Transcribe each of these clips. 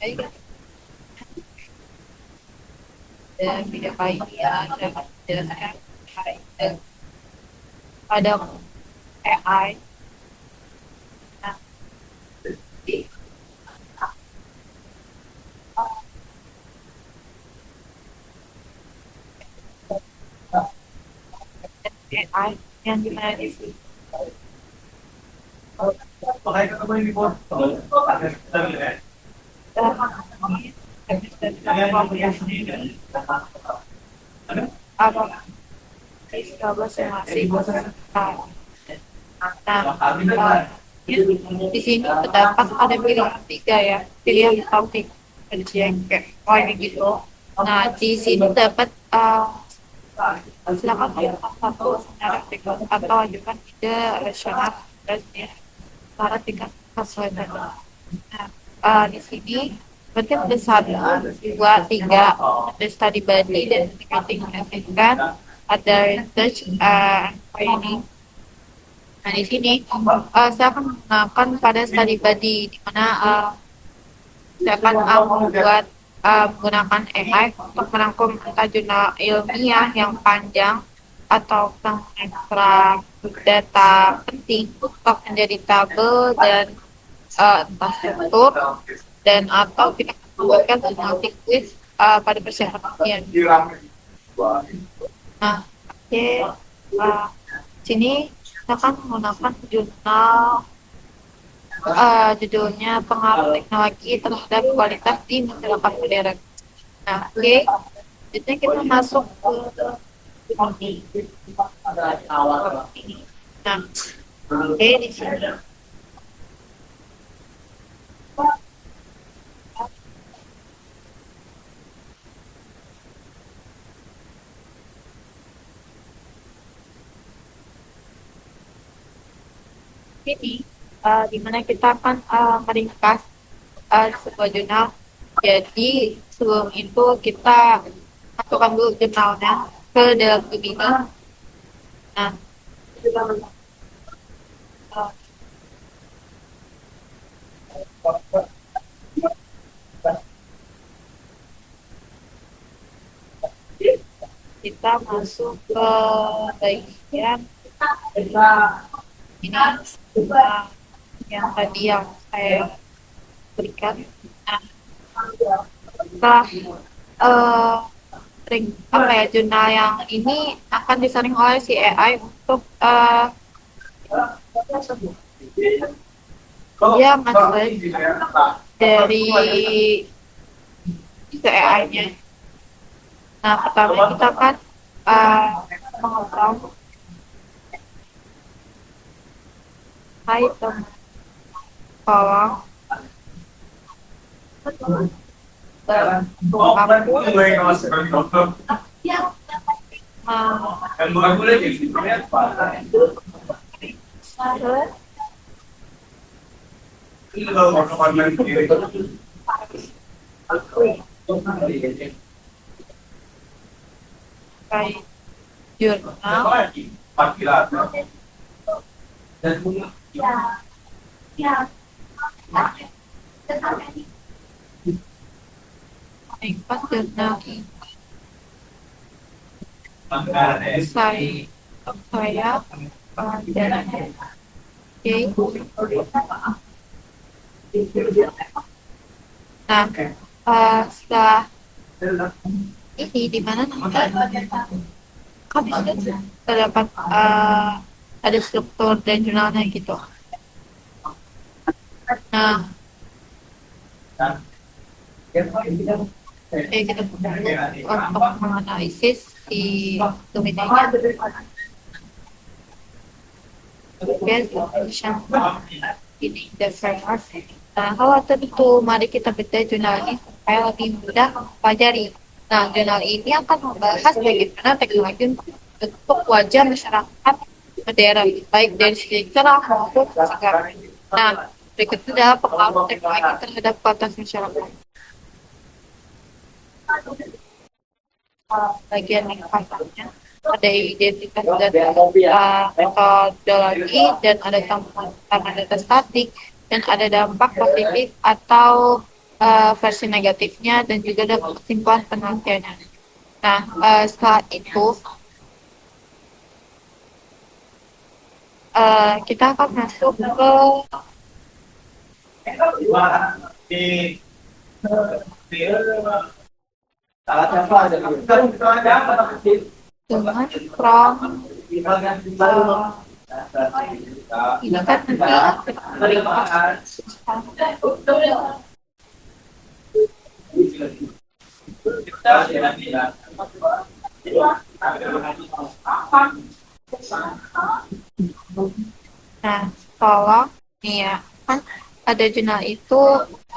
baik dan video kali ini akan menjelaskan terkait pada AI. Nah, di AI yang dimana di sini apa istilah masing-masing. Di sini terdapat ada pilihan tiga ya, pilihan topik kajian kayak gitu. Nah, di sini dapat silakan pilih satu secara berikut atau ajukan ide rasional dan cara tingkat kesulitan. Nah, di sini berarti ada satu, dua, tiga, ada study buddy dan tingkating kan, ada research training. Nah, di sini saya akan menggunakan pada study buddy di mana saya akan membuat menggunakan AI untuk merangkum entah jurnal ilmiah yang panjang atau mengekstra data penting untuk menjadi tabel dan entah struktur dan atau kita membuatkan multi quiz pada persiapan ujian. Nah, oke, sini kita akan menggunakan jurnal judulnya pengaruh teknologi terhadap kualitas di masyarakat modern. Nah, oke, jadi kita masuk ke ini. Nah, oke di sini. Ini di mana kita akan meringkas sebuah jurnal. Jadi sebelum itu kita masukkan dulu jurnalnya ke dalam Gemini. Nah, uh, kita masuk ke bagian ini yang tadi yang saya berikan. Nah, setelah uh, apa ya jurnal yang ini akan disaring oleh si AI untuk dia masuk dari ke AI-nya. Nah, pertama kita kan mengobrol hai teman tolong kayak jurnal pas jurnal ini saya dan nah setelah ini di mana nanti kan itu terdapat ada struktur dan jurnalnya gitu. Nah, kita untuk menganalisis di domainnya ini the framework. Nah, kalau tentu mari kita baca jurnal ini supaya lebih mudah mempelajari. Nah, jurnal ini akan membahas bagaimana teknologi untuk wajah masyarakat modern, baik dari segi cerah maupun segar. Nah, berikutnya adalah pengaruh teknologi terhadap kualitas masyarakat. Bagian yang pasarnya ada identitas data metodologi dan ada tambahan data statik dan ada dampak positif atau versi negatifnya dan juga ada kesimpulan penelitiannya. Nah, setelah itu kita akan masuk ke dengan prompt. Ini kan nanti nah, kalau nih ya kan ada jurnal itu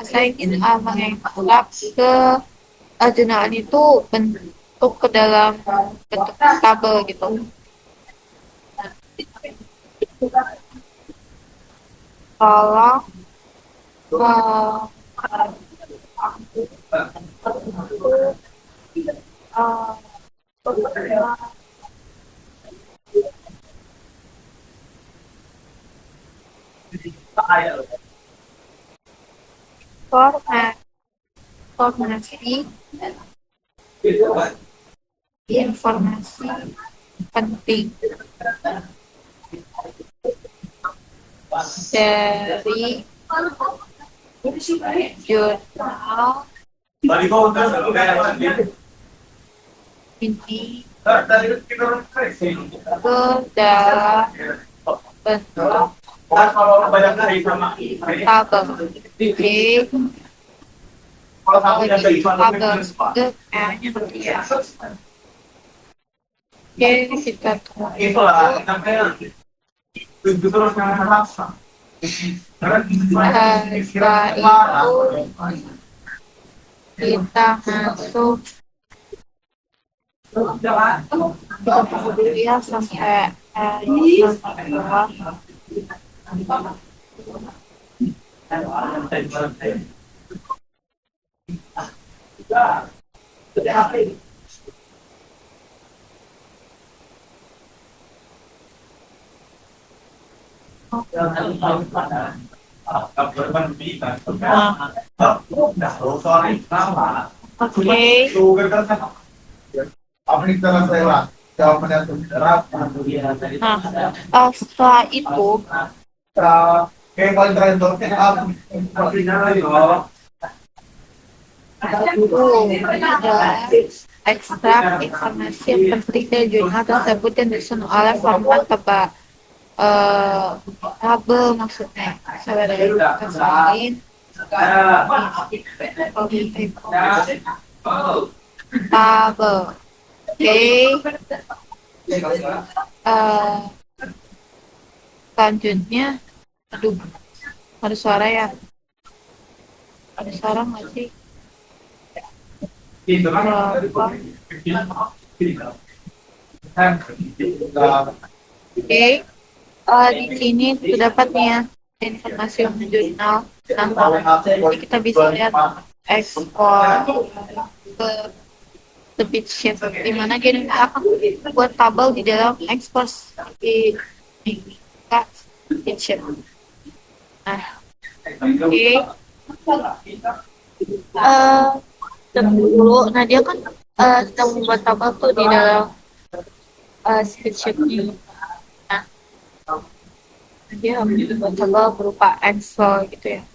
saya ingin mengekstrak ke jurnal itu bentuk ke dalam bentuk tabel gitu. Kalau uh, uh, format formasi informasi penting dari jurnal ini ke dalam bentuk tabel. Oke, tabel ke nya berarti ya. Oke, kita tunggu. Setelah itu kita masuk kita tunggu dulu ya sampai oke. Nah, setelah itu ada ekstrak informasi yang penting dari jurnal tersebut yang disusun oleh format tabel maksudnya. Sebagai kata lain, tabel. Oke. Selanjutnya, aduh, ada suara ya? Ada suara nggak sih? Oke, di sini terdapat nih ya informasi jurnal tentang jadi kita bisa lihat ekspor ke speed sheet di mana kita akan buat tabel di dalam ekspor di speed sheet. Nah, oke. Tunggu dulu. Nah, dia kan sedang membuat tabel tuh di dalam spreadsheet-nya. Nah, dia membuat tabel berupa Excel gitu ya.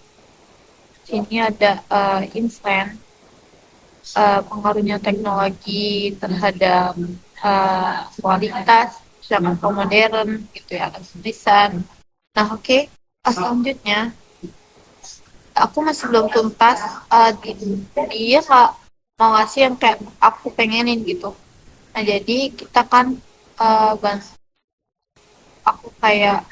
Sini ada instant pengaruhnya teknologi terhadap kualitas, sangat modern gitu ya, tulisan. Nah, oke. Selanjutnya aku masih belum tuntas dia nggak mau ngasih yang kayak aku pengenin gitu. Nah, jadi kita kan aku kayak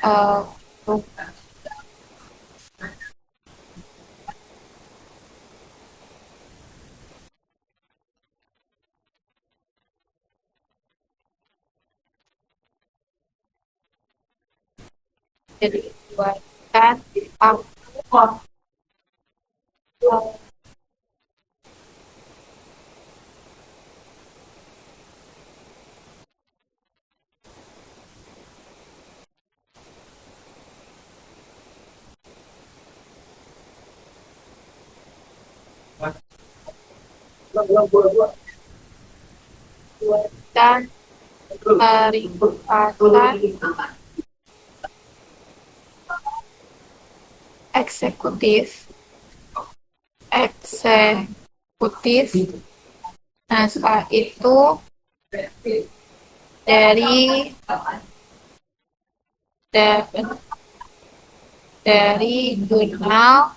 jadi buatkan aku buatkan perintahkan eksekutif eksekutif. Nah, setelah itu dari da- dari jurnal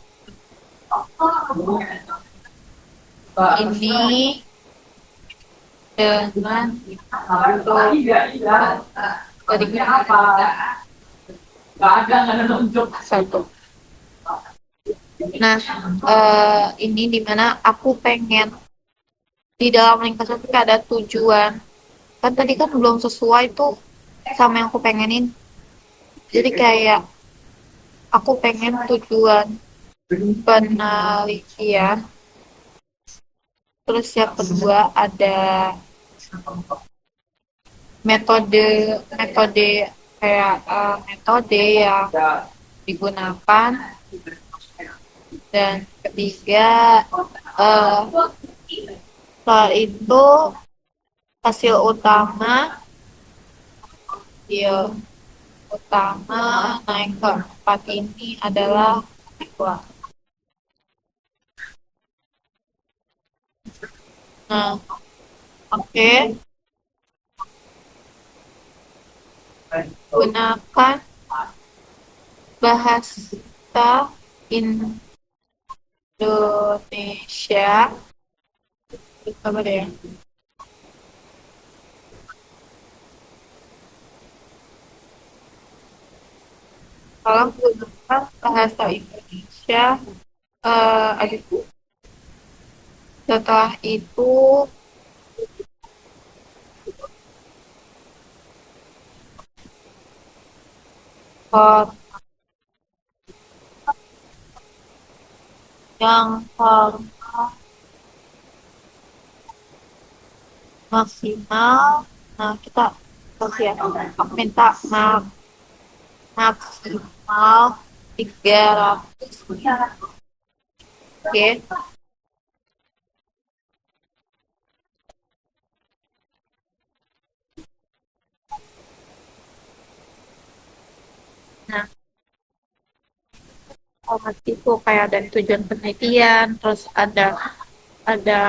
ini dengan satu. Nah, ini dimana aku pengen di dalam ringkasan itu ada tujuan. Kan tadi kan belum sesuai tuh sama yang aku pengenin. Jadi kayak aku pengen tujuan penelitian. Terus yang kedua ada metode metode kayak metode yang digunakan, dan ketiga eh setelah itu hasil utama, ya utama naik ke empat ini adalah dua. Nah, oke, gunakan bahasa Indonesia. Apa deh? Kalau menggunakan bahasa Indonesia, aduh, setelah itu for yang formal maksimal. Nah, kita kasih ya, aku minta maksimal 300. Oke. Nah, format itu kayak ada tujuan penelitian, terus ada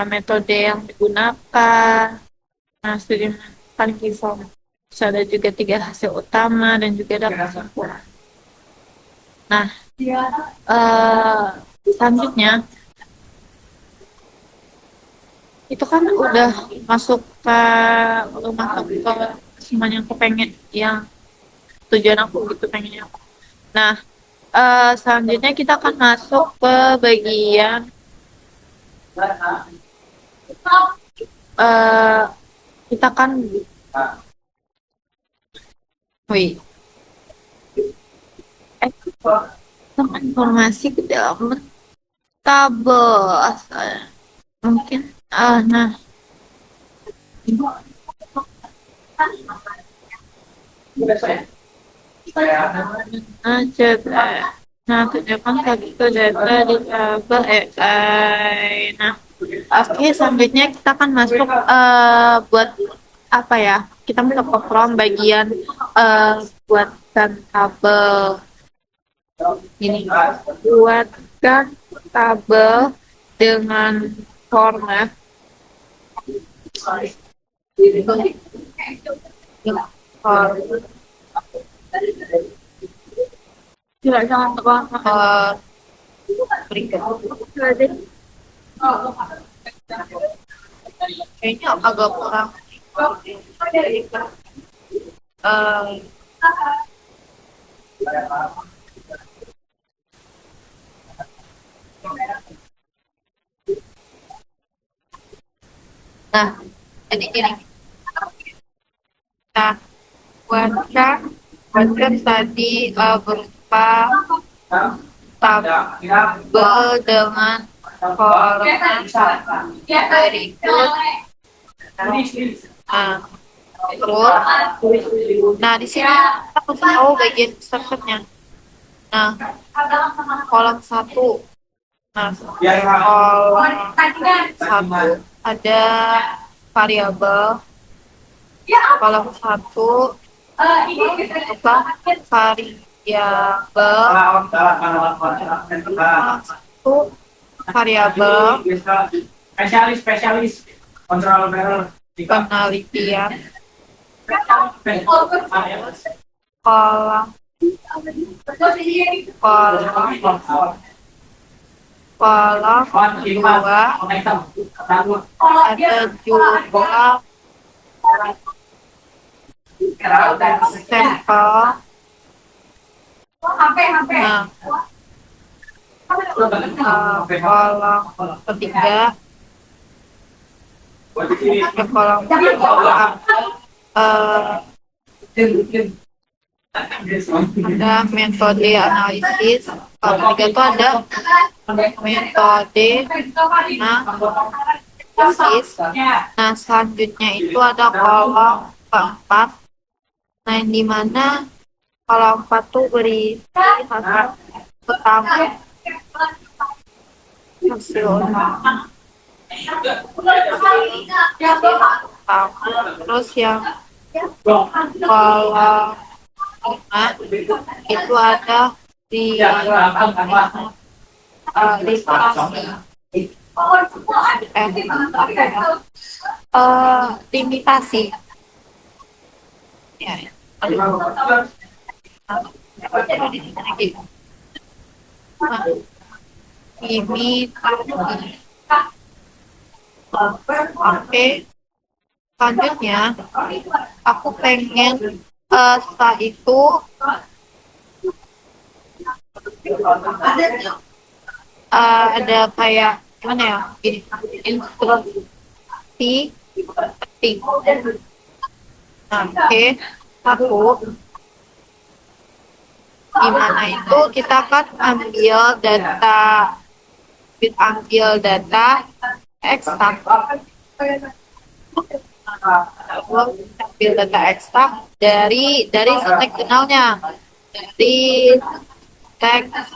metode yang digunakan. Nah, studi paling bisa. Terus ada juga tiga hasil utama dan juga ada kesimpulan. Nah, selanjutnya itu kan udah masuk ke semuanya yang aku pengen, yang tujuan aku gitu pengennya. Nah, selanjutnya kita akan masuk ke bagian eh kita kan, wih, tentang informasi ke dalam tabel. Mungkin nah coba, nah tunjukkan tabel data di tabel AI. Nah, oke, selanjutnya kita akan masuk buat apa ya, kita masuk ke from bagian buatkan tabel ini, buatkan tabel dengan format tidak jangan terbang berikut. Kayaknya agak kurang. Eh, nah, jadi gini. Nah, buatkan tadi berupa tabel dengan format berikut. Nah, terus, nah di sini kita kasih tahu bagian strukturnya. Nah, kolom satu. Nah, kolom satu ada variabel kolom 1 apa variabel satu variabel spesialis kontrol error penelitian kolom kolom kolom 2 ada juga sampel. Nah, kolom ketiga ke kolom kedua ada metode analisis. Kolom ketiga itu ada metode analisis. Nah, selanjutnya itu ada kolom keempat. Nah, yang dimana kolom 4 tuh berisi hasil utama, hasil utama. Terus yang kolom 5 itu ada di literasi limitasi ya. Limitasi. Oke, selanjutnya aku pengen setelah itu ada kayak gimana ya, instruksi ketik. Nah, oke, aku gimana itu kita kan ambil data eksak, ambil data eksak dari teks jurnalnya, dari teks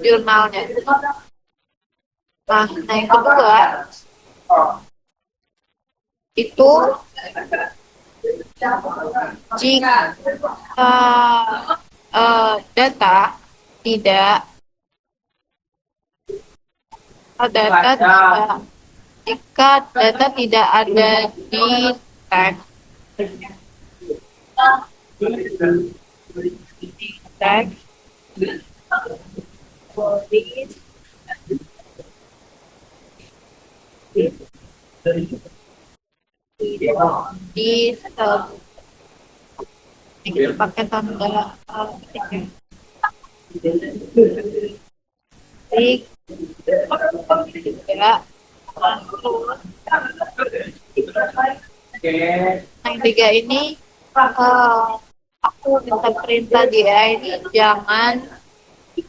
jurnalnya. Nah, yang kedua itu jika data tidak jika data tidak ada di teks di pakai tanda ketik ya. Yang tiga ini aku minta perintah dia ini jangan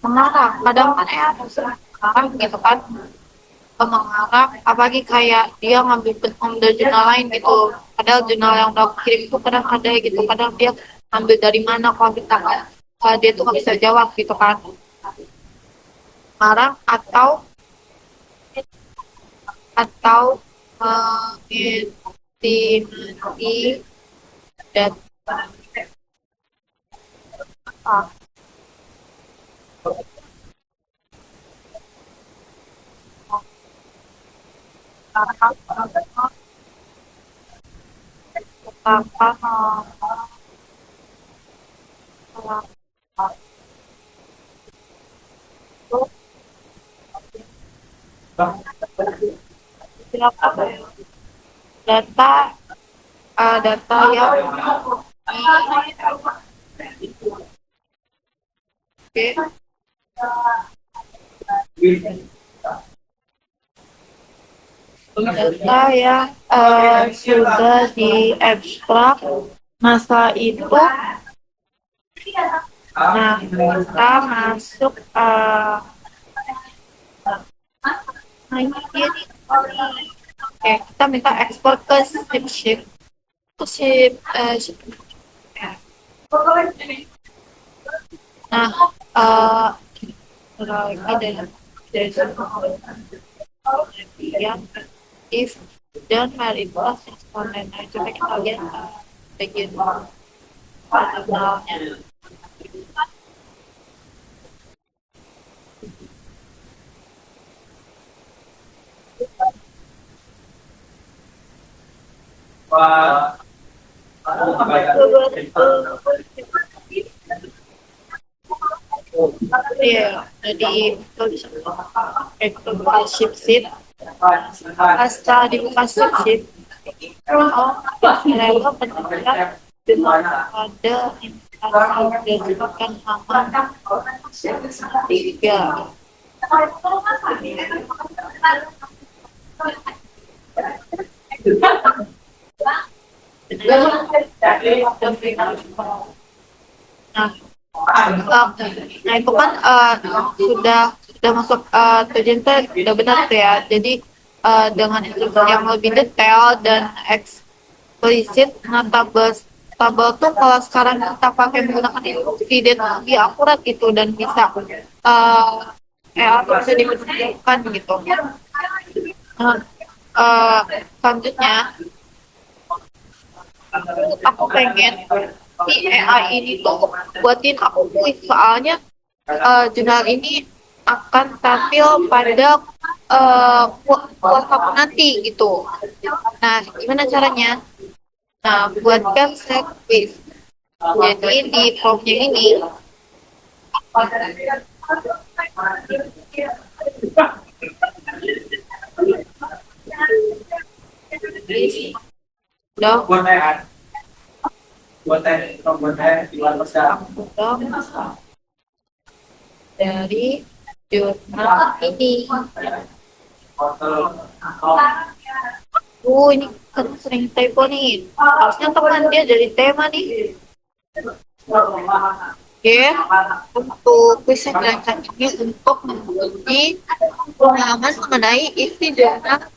mengarang. Kadang kan ya mengarang gitu kan, mengarang apalagi kayak dia ngambil jurnal lain gitu, padahal jurnal yang udah aku kirim itu kadang ada gitu, kadang dia ambil dari mana kalau kita dia tuh nggak bisa jawab gitu kan. Marah atau mengintimidasi data. Data yang data yang sudah diekstrak. Masa itu nah kita masuk nah ini dia nih. Oke, kita minta ekspor ke ship nah dari ya if don't marry plus exponent. Nah, coba kita lihat bagian integralnya. Iya, jadi itu buka sheet sheet. Setelah dibuka sheet sheet, oh, mereka pentingkan dengan pada indikasi berdasarkan hama tiga. Nah, nah itu kan sudah masuk tujuan udah benar tuh ya. Jadi dengan instruksi yang lebih detail dan eksplisit, nah tabel tuh kalau sekarang kita pakai menggunakan instruksi dia tuh lebih akurat gitu dan bisa atau bisa dipersiapkan gitu. Nah, selanjutnya aku pengen si AI ini tuh buatin aku kuis soalnya jurnal ini akan tampil pada WhatsApp nanti gitu. Nah, gimana caranya? Nah, buatkan set quiz. Jadi di formnya ini, dong, dong dari jurnal ini. Ini kan sering typo nih. Harusnya teman dia dari tema nih. Oke, untuk kuis yang dilanjut ini untuk menguji pengalaman mengenai isi jurnal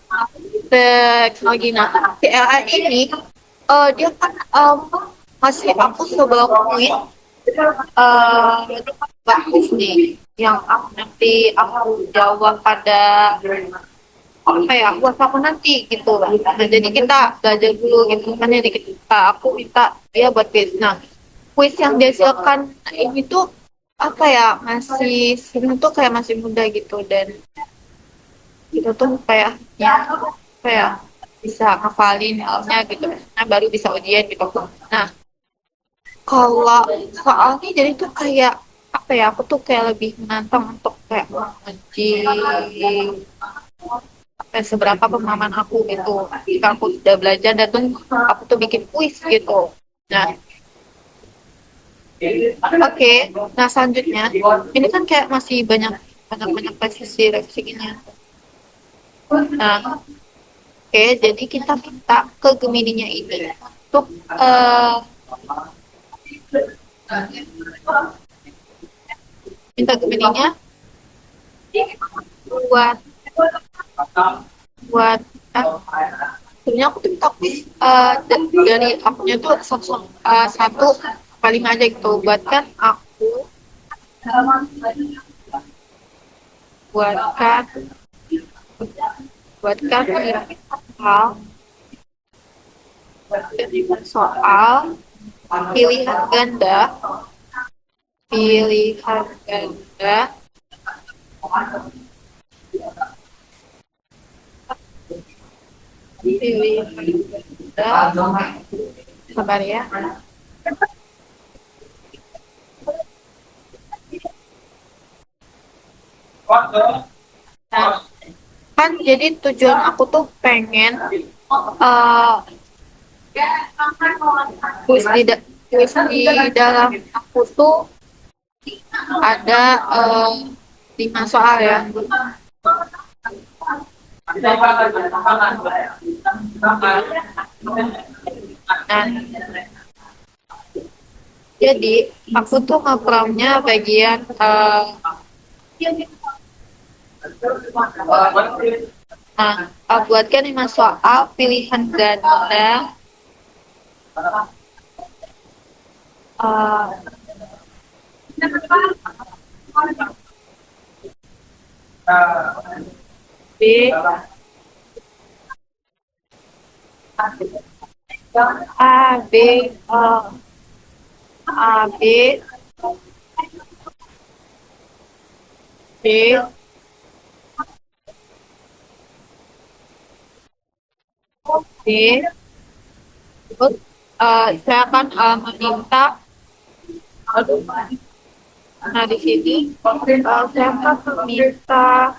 teknologi. Nah, CLA ini dia kan masih aku sebuah kuis bagus nih yang nanti aku jawab pada apa ya buat aku nanti gitu. Nah, jadi kita belajar dulu gitu kan ya aku minta dia buat quiz. Nah, quiz yang dihasilkan ini tuh apa ya masih sebenarnya tuh kayak masih muda gitu dan itu tuh kayak ya apa ya bisa ngafalin halnya gitu. Nah, baru bisa ujian gitu. Nah, kalau soalnya jadi tuh kayak apa ya aku tuh kayak lebih menantang untuk kayak menguji seberapa pemahaman aku gitu jika aku sudah belajar dan tuh aku tuh bikin kuis gitu. Nah, oke. Nah, selanjutnya ini kan kayak masih banyak banyak banyak revisi ini. Nah, oke, jadi kita minta ke Gemininya ini untuk minta Gemininya buat buat sebenarnya aku tuh kuis dari akunnya tuh satu paling aja gitu buatkan aku buatkan buatkan hal soal pilihan ganda pilihan ganda pilihan ganda sabar ya. Nah, kan jadi tujuan aku tuh pengen kuis kuis di dalam aku tuh ada 5 soal ya. Nah, jadi aku tuh ngepromnya bagian buatkan 5 soal pilihan ganda B A, B, A, B, B, D. Terus saya akan meminta, aduh, nah di sini saya akan meminta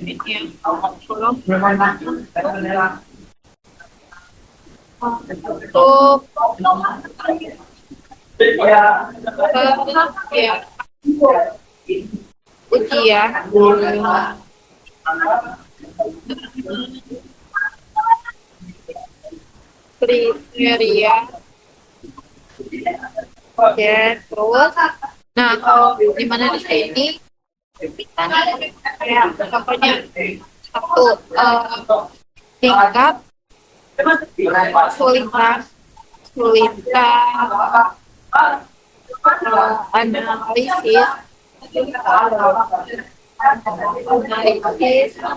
ini ya, belum untuk ya, ujian kriteria ya, terus nah di mana di sini ya pokoknya satu tingkat kesulitan kesulitan analisis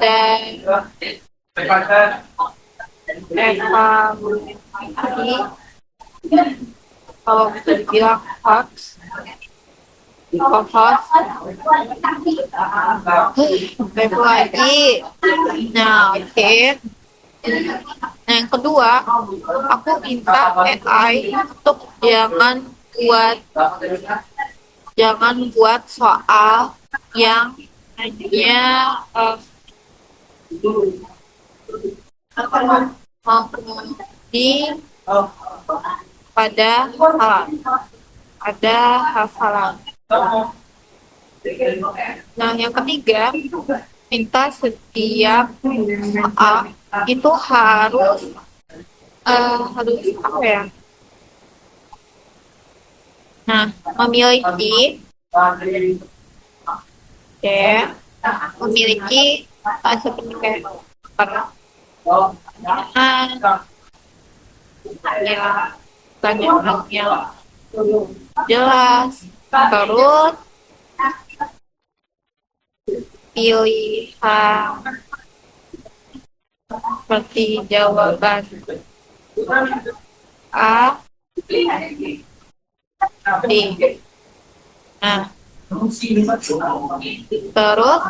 dan evaluasi, kalau bisa dibilang hoax sampai lagi. Nah, oke. Nah, yang kedua, aku minta AI untuk jangan buat soal yang hanya di pada hafalan, ada hafalan. Nah, yang ketiga, minta setiap soal itu harus apa ya? Nah, memiliki seperti kayak pertanyaan yang jelas, terus pilihan seperti jawaban A, D. Nah, terus terus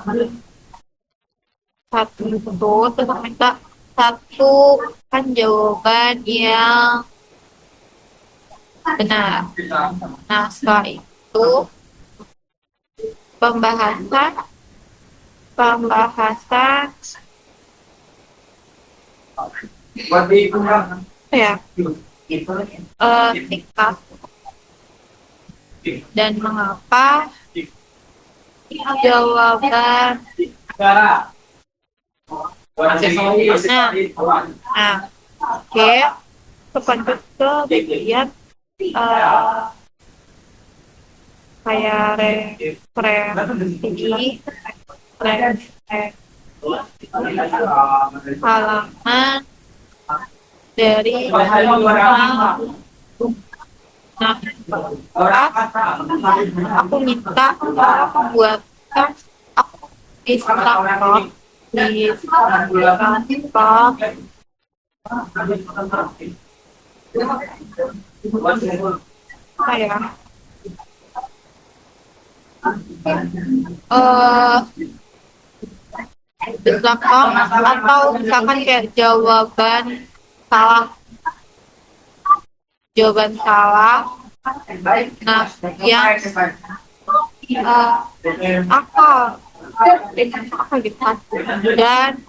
minta satu kan jawaban yang benar. Nah, setelah itu pembahasan ya singkat dan mengapa jawaban. Nah, oke, lanjut ke bagian kayak referensi halaman dari aku minta buatkan aku instruktur di kantor saya instruktur atau misalkan kayak jawaban salah. Nah, yang akal dengan apa gitu kan, dan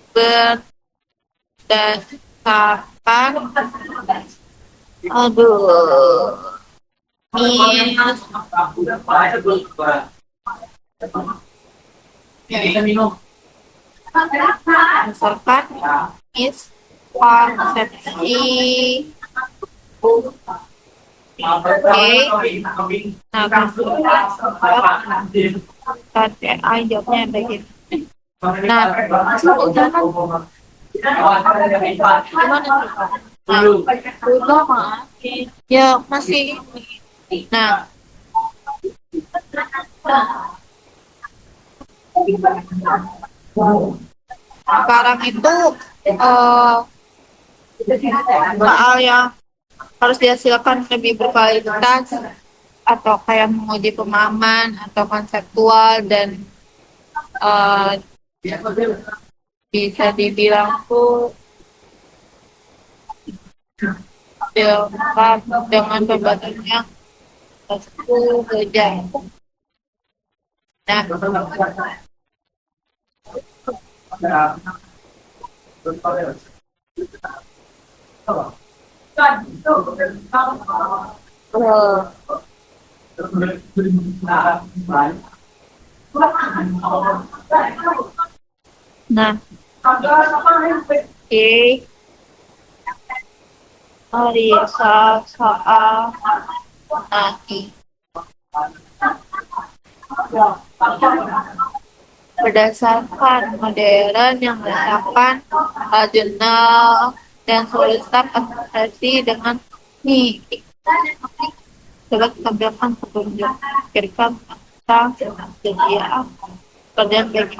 berdasarkan misalkan konsepsi AI jawabnya begitu. Nah, udah mah ya masih. Nah, sekarang itu soal yang harus dihasilkan lebih berkualitas atau kayak menguji pemahaman atau konseptual dan eh, bisa dibilang tuh dilengkap dengan pembahasan yang satu kerja. Nah, nah, oke, hari soal nanti berdasarkan modern yang meletakkan jurnal dan tulisan asosiasi dengan nih coba tampilkan petunjuk kira-kira tentang kegiatan kerjaan bagi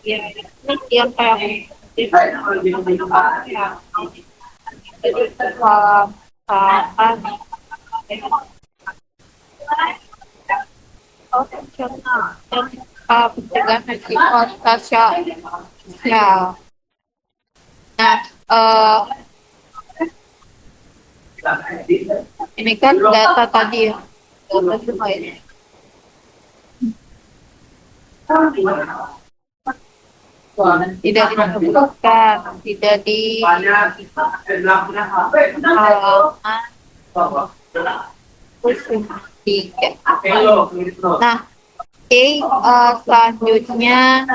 ya ini yang kayak dan pencegahan risiko sosial. Ya, nah ini kan data tadi ya, data semua ini. Tidak disebutkan, tidak di Nah, oke, selanjutnya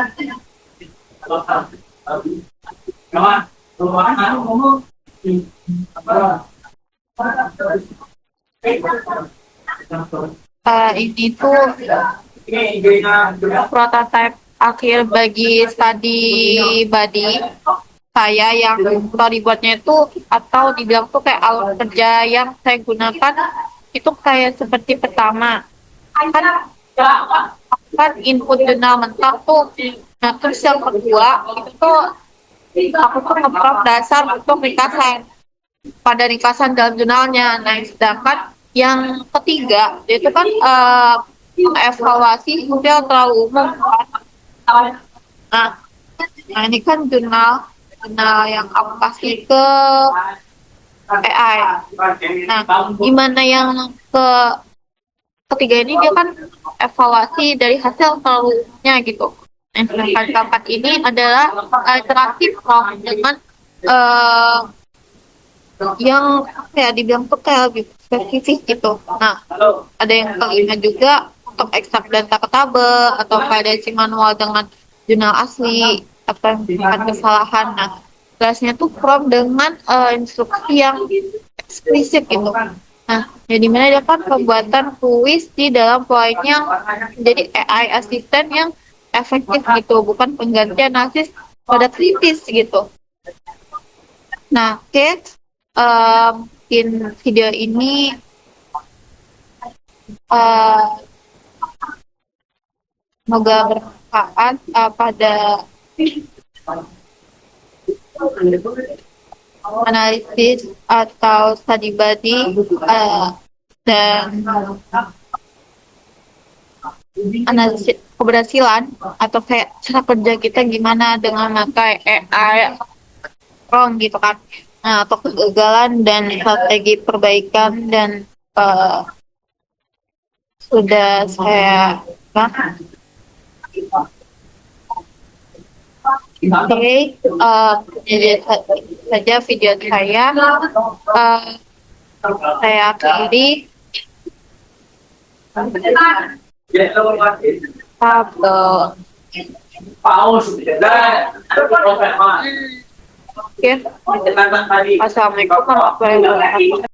ini tuh prototipe akhir bagi study body saya yang storyboardnya itu atau dibilang tuh kayak alat kerja yang saya gunakan itu kayak seperti pertama kan input jurnal mentah tuh, nah terus yang kedua itu tuh aku tuh ngeprop dasar untuk ringkasan pada ringkasan dalam jurnalnya. Nah sedangkan yang ketiga itu kan evaluasi model terlalu umum kan. Nah, nah ini kan jurnal yang aku kasih ke AI. Nah, gimana yang ketiga ini dia kan evaluasi dari hasil terlalunya gitu. Nah, sedangkan keempat ini adalah alternatif dengan yang kayak dibilang tuh kayak lebih spesifik gitu. Nah, ada yang kelima juga untuk ekstrak data ke tabel atau validasi manual dengan jurnal asli atau yang kesalahan. Nah, kelasnya tuh prompt dengan instruksi yang eksplisit gitu. Nah, jadi mana dia kan pembuatan kuis di dalam poinnya jadi AI asisten yang efektif gitu, bukan penggantian analisis pada kritis gitu. Nah, oke, mungkin video ini semoga bermanfaat pada analisis atau study body dan analisis keberhasilan atau kayak cara kerja kita gimana dengan memakai AI wrong gitu kan. Nah, atau kegagalan dan strategi perbaikan dan sudah saya oke, jadi saja video saya. Saya akhiri. Paus. Oke. Assalamualaikum warahmatullahi wabarakatuh.